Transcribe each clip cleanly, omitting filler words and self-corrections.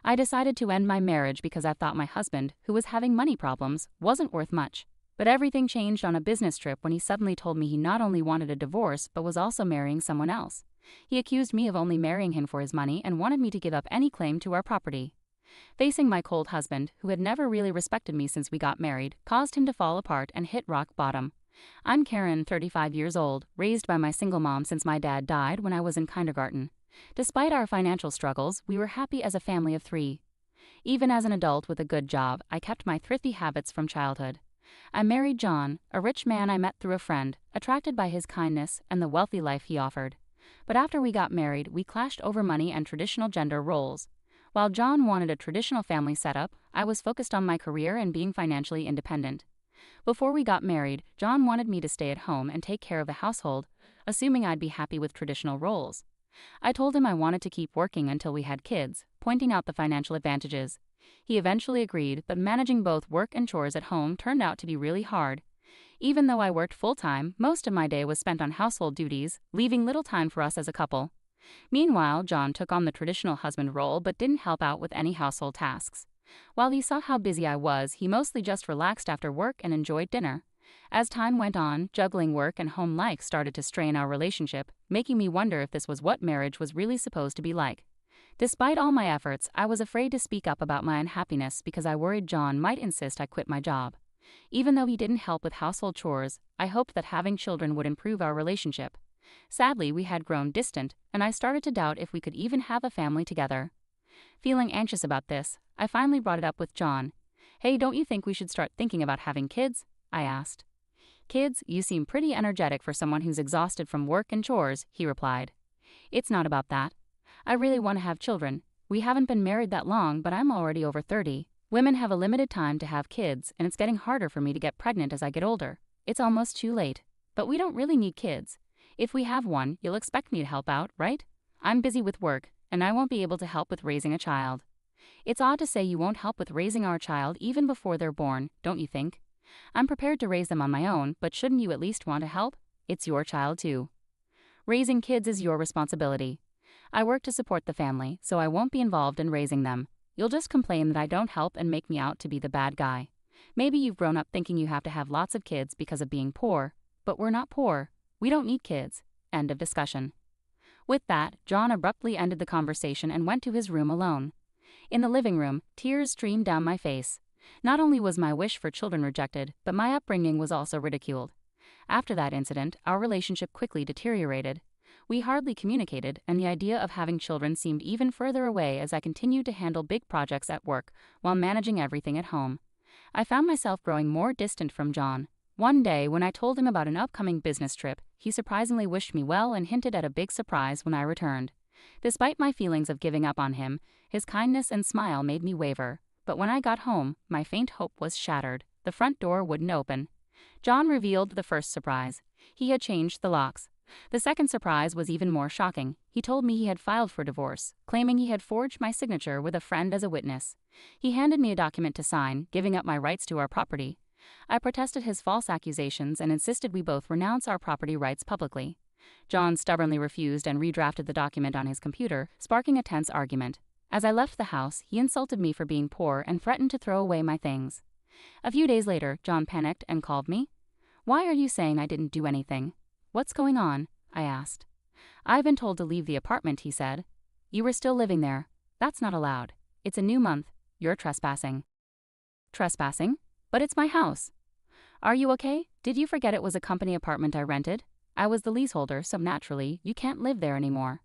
I decided to end my marriage because I thought my husband, who was having money problems, wasn't worth much. But everything changed on a business trip when he suddenly told me he not only wanted a divorce but was also marrying someone else. He accused me of only marrying him for his money and wanted me to give up any claim to our property. Facing my cold husband, who had never really respected me since we got married, caused him to fall apart and hit rock bottom. I'm Karen, 35 years old, raised by my single mom since my dad died when I was in kindergarten. Despite our financial struggles, we were happy as a family of 3. Even as an adult with a good job, I kept my thrifty habits from childhood. I married John, a rich man I met through a friend, attracted by his kindness and the wealthy life he offered. But after we got married, we clashed over money and traditional gender roles. While John wanted a traditional family setup, I was focused on my career and being financially independent. Before we got married, John wanted me to stay at home and take care of the household, assuming I'd be happy with traditional roles. I told him I wanted to keep working until we had kids, pointing out the financial advantages. He eventually agreed, but managing both work and chores at home turned out to be really hard. Even though I worked full-time, most of my day was spent on household duties, leaving little time for us as a couple. Meanwhile, John took on the traditional husband role but didn't help out with any household tasks. While he saw how busy I was, he mostly just relaxed after work and enjoyed dinner. As time went on, juggling work and home life started to strain our relationship, making me wonder if this was what marriage was really supposed to be like. Despite all my efforts, I was afraid to speak up about my unhappiness because I worried John might insist I quit my job. Even though he didn't help with household chores, I hoped that having children would improve our relationship. Sadly, we had grown distant, and I started to doubt if we could even have a family together. Feeling anxious about this, I finally brought it up with John. "Hey, don't you think we should start thinking about having kids?" I asked. "Kids, you seem pretty energetic for someone who's exhausted from work and chores," he replied. "It's not about that. I really want to have children. We haven't been married that long, but I'm already over 30. Women have a limited time to have kids, and it's getting harder for me to get pregnant as I get older. It's almost too late. But we don't really need kids. If we have one, you'll expect me to help out, right? I'm busy with work, and I won't be able to help with raising a child." It's odd to say you won't help with raising our child even before they're born, don't you think? I'm prepared to raise them on my own, but shouldn't you at least want to help? It's your child too. Raising kids is your responsibility. I work to support the family, so I won't be involved in raising them. You'll just complain that I don't help and make me out to be the bad guy. Maybe you've grown up thinking you have to have lots of kids because of being poor, but we're not poor. We don't need kids. End of discussion. With that, John abruptly ended the conversation and went to his room alone. In the living room, tears streamed down my face. Not only was my wish for children rejected, but my upbringing was also ridiculed. After that incident, our relationship quickly deteriorated. We hardly communicated, and the idea of having children seemed even further away as I continued to handle big projects at work while managing everything at home. I found myself growing more distant from John. One day, when I told him about an upcoming business trip, he surprisingly wished me well and hinted at a big surprise when I returned. Despite my feelings of giving up on him, his kindness and smile made me waver. But when I got home, my faint hope was shattered. The front door wouldn't open. John revealed the first surprise. He had changed the locks. The second surprise was even more shocking. He told me he had filed for divorce, claiming he had forged my signature with a friend as a witness. He handed me a document to sign, giving up my rights to our property. I protested his false accusations and insisted we both renounce our property rights publicly. John stubbornly refused and redrafted the document on his computer, sparking a tense argument. As I left the house, he insulted me for being poor and threatened to throw away my things. A few days later, John panicked and called me. "Why are you saying I didn't do anything? What's going on?" I asked. "I've been told to leave the apartment," he said. "You were still living there. That's not allowed. It's a new month. You're trespassing." "Trespassing? But it's my house." "Are you okay? Did you forget it was a company apartment I rented? I was the leaseholder, so naturally, you can't live there anymore."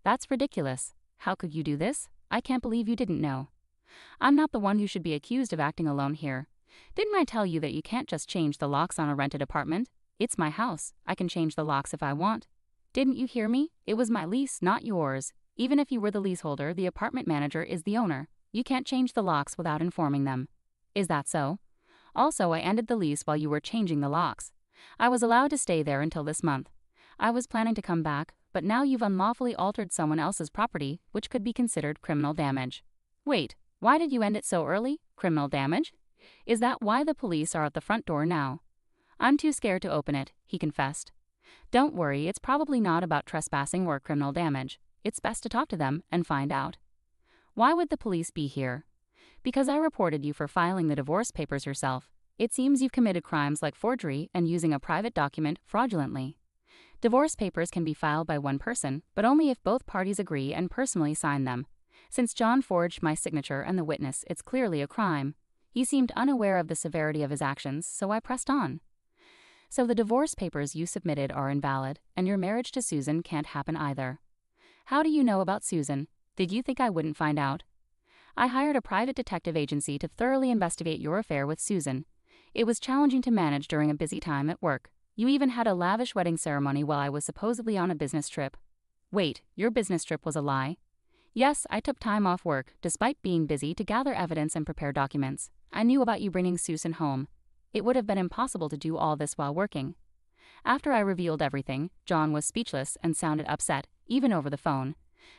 "That's ridiculous. How could you do this? I can't believe you didn't know." "I'm not the one who should be accused of acting alone here. Didn't I tell you that you can't just change the locks on a rented apartment? It's my house. I can change the locks if I want." "Didn't you hear me? It was my lease, not yours. Even if you were the leaseholder, the apartment manager is the owner. You can't change the locks without informing them." "Is that so? Also, I ended the lease while you were changing the locks. I was allowed to stay there until this month. I was planning to come back, but now you've unlawfully altered someone else's property, which could be considered criminal damage." "Wait, why did you end it so early? Criminal damage? Is that why the police are at the front door now?" "I'm too scared to open it," he confessed. "Don't worry, it's probably not about trespassing or criminal damage. It's best to talk to them and find out." Why would the police be here? Because I reported you for filing the divorce papers yourself. It seems you've committed crimes like forgery and using a private document fraudulently. Divorce papers can be filed by one person, but only if both parties agree and personally sign them. Since John forged my signature and the witness, it's clearly a crime. He seemed unaware of the severity of his actions, so I pressed on. So the divorce papers you submitted are invalid, and your marriage to Susan can't happen either. How do you know about Susan? Did you think I wouldn't find out? I hired a private detective agency to thoroughly investigate your affair with Susan. It was challenging to manage during a busy time at work. You even had a lavish wedding ceremony while I was supposedly on a business trip. Wait, your business trip was a lie? Yes, I took time off work, despite being busy, to gather evidence and prepare documents. I knew about you bringing Susan home. It would have been impossible to do all this while working. After I revealed everything, John was speechless and sounded upset, even over the phone.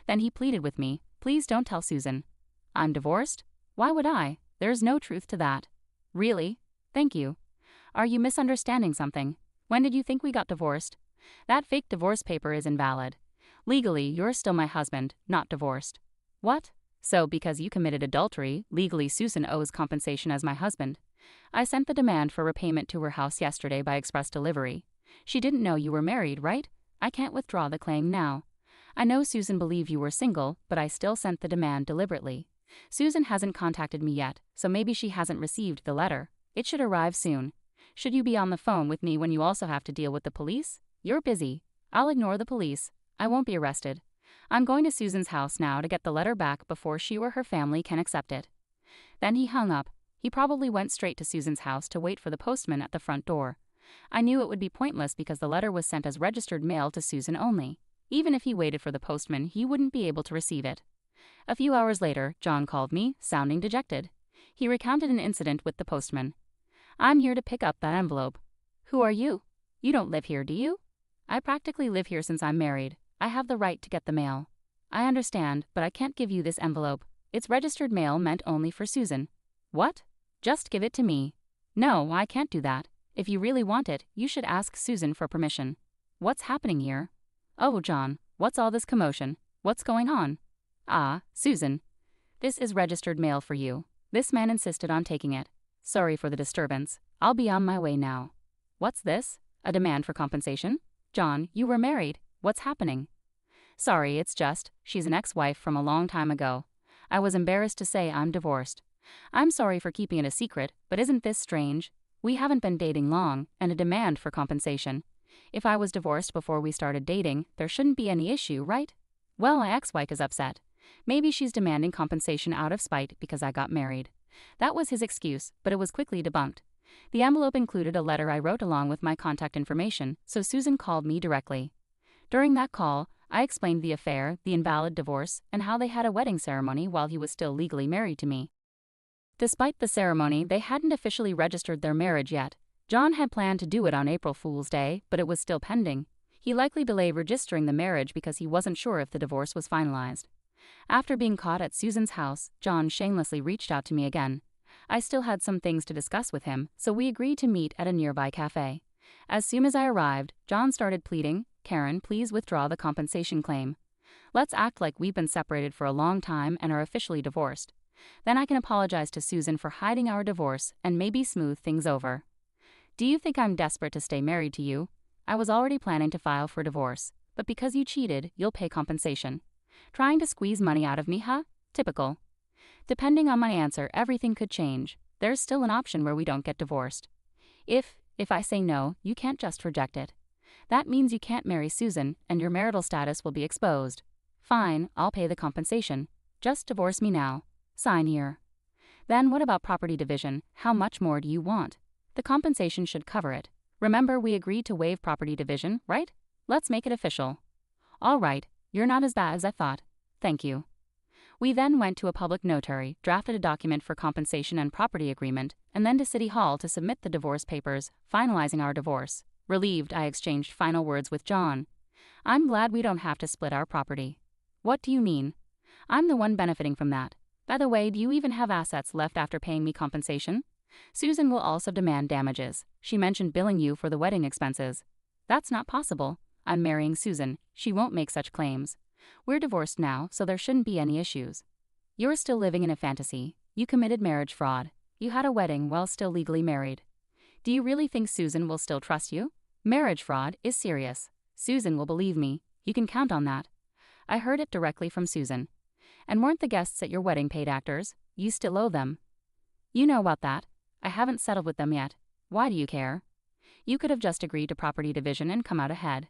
Then he pleaded with me, "Please don't tell Susan." I'm divorced? Why would I? There's no truth to that. Really? Thank you. Are you misunderstanding something? When did you think we got divorced? That fake divorce paper is invalid. Legally, you're still my husband, not divorced. What? So, because you committed adultery, legally Susan owes compensation as my husband. I sent the demand for repayment to her house yesterday by express delivery. She didn't know you were married, right? I can't withdraw the claim now. I know Susan believed you were single, but I still sent the demand deliberately. Susan hasn't contacted me yet, so maybe she hasn't received the letter. It should arrive soon. Should you be on the phone with me when you also have to deal with the police? You're busy. I'll ignore the police. I won't be arrested. I'm going to Susan's house now to get the letter back before she or her family can accept it. Then he hung up. He probably went straight to Susan's house to wait for the postman at the front door. I knew it would be pointless because the letter was sent as registered mail to Susan only. Even if he waited for the postman, he wouldn't be able to receive it. A few hours later, John called me, sounding dejected. He recounted an incident with the postman. I'm here to pick up that envelope. Who are you? You don't live here, do you? I practically live here since I'm married. I have the right to get the mail. I understand, but I can't give you this envelope. It's registered mail meant only for Susan. What? Just give it to me. No, I can't do that. If you really want it, you should ask Susan for permission. What's happening here? Oh, John, what's all this commotion? What's going on? Ah, Susan. This is registered mail for you. This man insisted on taking it. Sorry for the disturbance. I'll be on my way now. What's this? A demand for compensation? John, you were married. What's happening? Sorry, it's just, she's an ex-wife from a long time ago. I was embarrassed to say I'm divorced. I'm sorry for keeping it a secret, but isn't this strange? We haven't been dating long, and a demand for compensation. If I was divorced before we started dating, there shouldn't be any issue, right? Well, my ex-wife is upset. Maybe she's demanding compensation out of spite because I got married. That was his excuse, but it was quickly debunked. The envelope included a letter I wrote along with my contact information, so Susan called me directly. During that call, I explained the affair, the invalid divorce, and how they had a wedding ceremony while he was still legally married to me. Despite the ceremony, they hadn't officially registered their marriage yet. John had planned to do it on April Fool's Day, but it was still pending. He likely delayed registering the marriage because he wasn't sure if the divorce was finalized. After being caught at Susan's house, John shamelessly reached out to me again. I still had some things to discuss with him, so we agreed to meet at a nearby cafe. As soon as I arrived, John started pleading, "Karen, please withdraw the compensation claim. Let's act like we've been separated for a long time and are officially divorced. Then I can apologize to Susan for hiding our divorce and maybe smooth things over. Do you think I'm desperate to stay married to you? I was already planning to file for divorce, but because you cheated, you'll pay compensation. Trying to squeeze money out of me, huh? Typical. Depending on my answer, everything could change. There's still an option where we don't get divorced. If I say no, you can't just reject it. That means you can't marry Susan, and your marital status will be exposed. Fine, I'll pay the compensation. Just divorce me now. Sign here. Then what about property division? How much more do you want? The compensation should cover it. Remember, we agreed to waive property division, right? Let's make it official. All right, you're not as bad as I thought. Thank you. We then went to a public notary, drafted a document for compensation and property agreement, and then to City Hall to submit the divorce papers, finalizing our divorce. Relieved, I exchanged final words with John. I'm glad we don't have to split our property. What do you mean? I'm the one benefiting from that. By the way, do you even have assets left after paying me compensation? Susan will also demand damages. She mentioned billing you for the wedding expenses. That's not possible. I'm marrying Susan. She won't make such claims. We're divorced now, so there shouldn't be any issues. You're still living in a fantasy. You committed marriage fraud. You had a wedding while still legally married. Do you really think Susan will still trust you? Marriage fraud is serious. Susan will believe me. You can count on that. I heard it directly from Susan. And weren't the guests at your wedding paid actors? You still owe them. You know about that. I haven't settled with them yet. Why do you care? You could have just agreed to property division and come out ahead.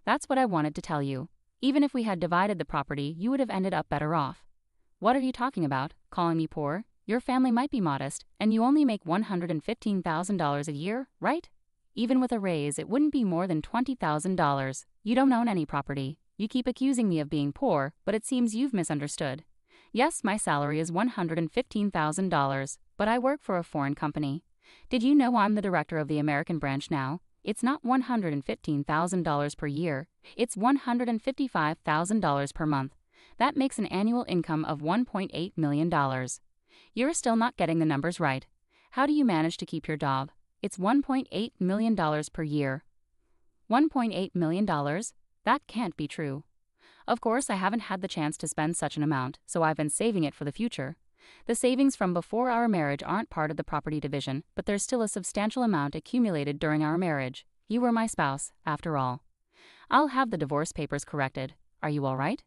That's what I wanted to tell you. Even if we had divided the property, you would have ended up better off. What are you talking about? Calling me poor? Your family might be modest, and you only make $115,000 a year, right? Even with a raise, it wouldn't be more than $20,000. You don't own any property. You keep accusing me of being poor, but it seems you've misunderstood. Yes, my salary is $115,000, but I work for a foreign company. Did you know I'm the director of the American branch now? It's not $115,000 per year. It's $155,000 per month. That makes an annual income of $1.8 million. You're still not getting the numbers right. How do you manage to keep your job? It's $1.8 million per year. $1.8 million? That can't be true. Of course, I haven't had the chance to spend such an amount, so I've been saving it for the future. The savings from before our marriage aren't part of the property division, but there's still a substantial amount accumulated during our marriage. You were my spouse, after all. I'll have the divorce papers corrected. Are you all right?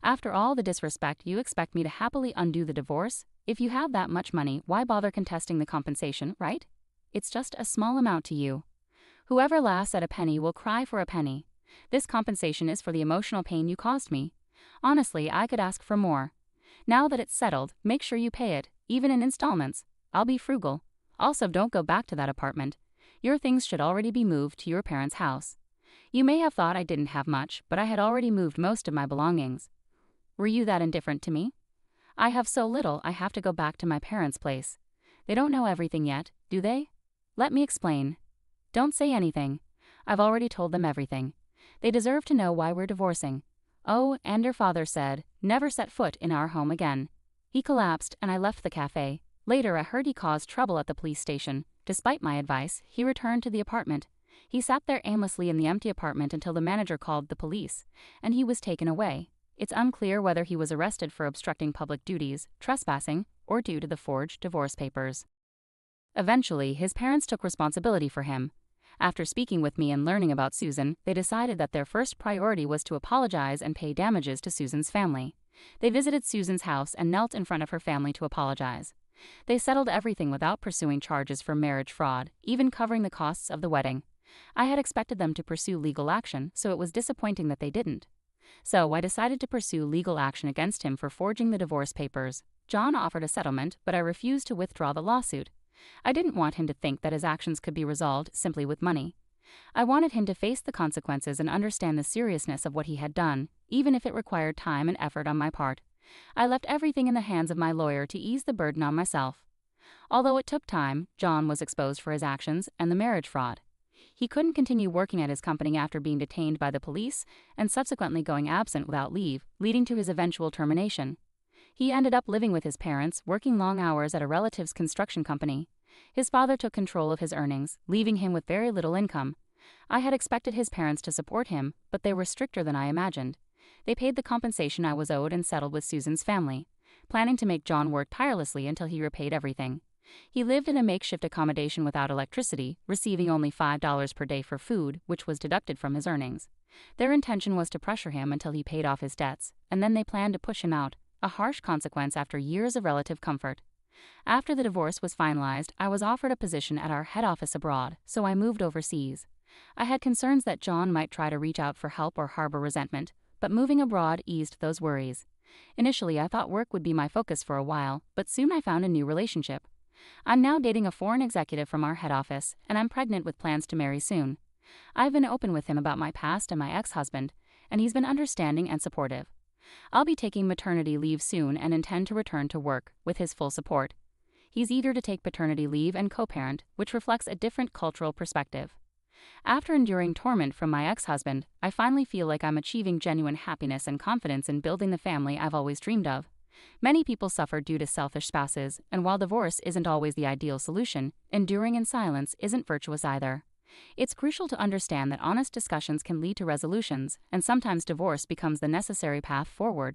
After all the disrespect, you expect me to happily undo the divorce? If you have that much money, why bother contesting the compensation, right? It's just a small amount to you. Whoever laughs at a penny will cry for a penny. This compensation is for the emotional pain you caused me. Honestly, I could ask for more. Now that it's settled, make sure you pay it, even in installments. I'll be frugal. Also, don't go back to that apartment. Your things should already be moved to your parents' house. You may have thought I didn't have much, but I had already moved most of my belongings. Were you that indifferent to me? I have so little I have to go back to my parents' place. They don't know everything yet, do they? Let me explain. Don't say anything. I've already told them everything. They deserve to know why we're divorcing. Oh, and your father said, never set foot in our home again. He collapsed and I left the cafe. Later I heard he caused trouble at the police station. Despite my advice, he returned to the apartment. He sat there aimlessly in the empty apartment until the manager called the police, and he was taken away. It's unclear whether he was arrested for obstructing public duties, trespassing, or due to the forged divorce papers. Eventually, his parents took responsibility for him. After speaking with me and learning about Susan, they decided that their first priority was to apologize and pay damages to Susan's family. They visited Susan's house and knelt in front of her family to apologize. They settled everything without pursuing charges for marriage fraud, even covering the costs of the wedding. I had expected them to pursue legal action, so it was disappointing that they didn't. So I decided to pursue legal action against him for forging the divorce papers. John offered a settlement, but I refused to withdraw the lawsuit. I didn't want him to think that his actions could be resolved simply with money. I wanted him to face the consequences and understand the seriousness of what he had done, even if it required time and effort on my part. I left everything in the hands of my lawyer to ease the burden on myself. Although it took time, John was exposed for his actions and the marriage fraud. He couldn't continue working at his company after being detained by the police and subsequently going absent without leave, leading to his eventual termination. He ended up living with his parents, working long hours at a relative's construction company. His father took control of his earnings, leaving him with very little income. I had expected his parents to support him, but they were stricter than I imagined. They paid the compensation I was owed and settled with Susan's family, planning to make John work tirelessly until he repaid everything. He lived in a makeshift accommodation without electricity, receiving only $5 per day for food, which was deducted from his earnings. Their intention was to pressure him until he paid off his debts, and then they planned to push him out, a harsh consequence after years of relative comfort. After the divorce was finalized, I was offered a position at our head office abroad, so I moved overseas. I had concerns that John might try to reach out for help or harbor resentment, but moving abroad eased those worries. Initially, I thought work would be my focus for a while, but soon I found a new relationship. I'm now dating a foreign executive from our head office, and I'm pregnant with plans to marry soon. I've been open with him about my past and my ex-husband, and he's been understanding and supportive. I'll be taking maternity leave soon and intend to return to work, with his full support. He's eager to take paternity leave and co-parent, which reflects a different cultural perspective. After enduring torment from my ex-husband, I finally feel like I'm achieving genuine happiness and confidence in building the family I've always dreamed of. Many people suffer due to selfish spouses, and while divorce isn't always the ideal solution, enduring in silence isn't virtuous either. It's crucial to understand that honest discussions can lead to resolutions, and sometimes divorce becomes the necessary path forward.